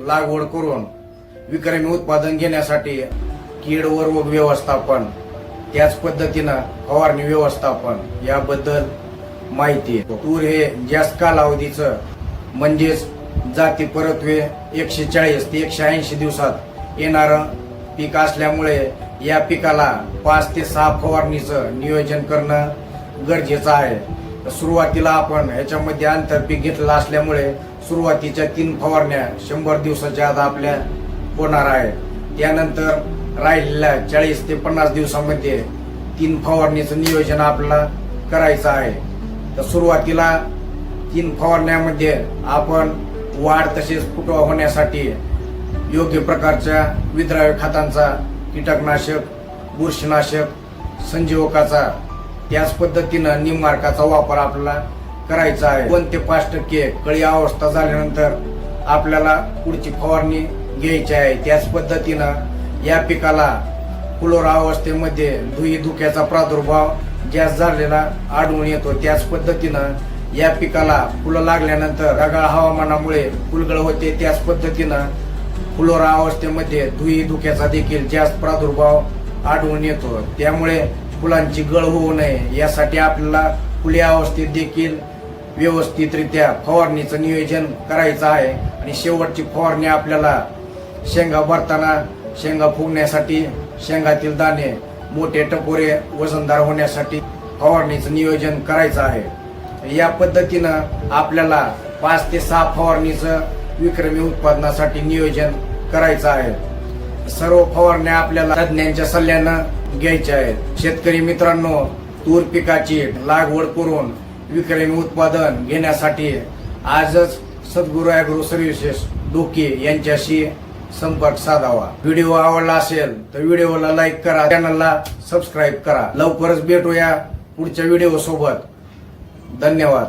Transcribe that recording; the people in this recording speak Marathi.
लागवड करून विक्रमी उत्पादन घेण्यासाठी कीड व रोग व्यवस्थापन, त्याच पद्धतीनं फवारणी व्यवस्थापन याबद्दल माहिती आहे। तूर हे जास्त कालावधीचं म्हणजेच जाती परत्वे 140 ते 180 दिवसात येणारं पीक असल्यामुळे या पिकाला 5 ते 6 फवारणीचं नियोजन करणं गरजेचं आहे। सुरुवातीला आपण ह्याच्यामध्ये आंतरपीक घेतलेलं असल्यामुळे सुरुवातीच्या 3 फवारण्या 100 दिवसाच्या आत आपल्या होणार आहे। त्यानंतर राहिलेल्या 40 ते 50 दिवसामध्ये 3 फवारणीचं नियोजन आपल्याला करायचं आहे। तर सुरुवातीला 3 फवारण्यामध्ये आपण वाढ तसेच फुटवा होण्यासाठी योग्य प्रकारच्या विद्राव्य खतांचा, कीटकनाशक, बुरशीनाशक, संजीवकाचा, त्याच पद्धतीनं निममार्काचा वापर आपल्याला करायचा आहे। 2 ते 5% कळी अवस्था झाल्यानंतर आपल्याला पुढची फवारणी घ्यायची आहे। त्याच पद्धतीनं या पिकाला फुलोरा अवस्थेमध्ये धुई धुक्याचा प्रादुर्भाव जास्त झालेला आढळून येतो। त्याच पद्धतीनं या पिकाला फुलं लागल्यानंतर ढगाळ हवामानामुळे फुलगळ होते। त्याच पद्धतीनं फुलोरा अवस्थेमध्ये धुई धुक्याचा देखील जास्त प्रादुर्भाव आढळून येतो। त्यामुळे फुलांची गळ होऊ नये यासाठी आपल्याला फुले अवस्थेत देखील व्यवस्थितरित्या फवारणीचं नियोजन करायचं आहे। आणि शेवटची फवारणी आपल्याला शेंगा भरताना, शेंगा फुगण्यासाठी, शेंगातील दाणे मोठे टपोरे वजनदार होण्यासाठी फवारणीचं नियोजन करायचं आहे। या पद्धतीनं आपल्याला 5 ते 6 फवारणीचं विक्रमी उत्पादनासाठी नियोजन करायचं आहे। सर्व फवारण्या आपल्याला तज्ञांच्या सल्ल्यानं घ्यायच्या आहेत। शेतकरी मित्रांनो, तूर पिकाची लागवड करून विक्रमी उत्पादन घेण्यासाठी आजच सद्गुरू ॲग्रो सर्व्हिसेस डोके यांच्याशी संपर्क साधावा। व्हिडिओ आवडला असेल तर व्हिडिओला लाईक करा, चॅनलला सबस्क्राईब करा। लवकरच भेटूया पुढच्या व्हिडिओ सोबत। धन्यवाद।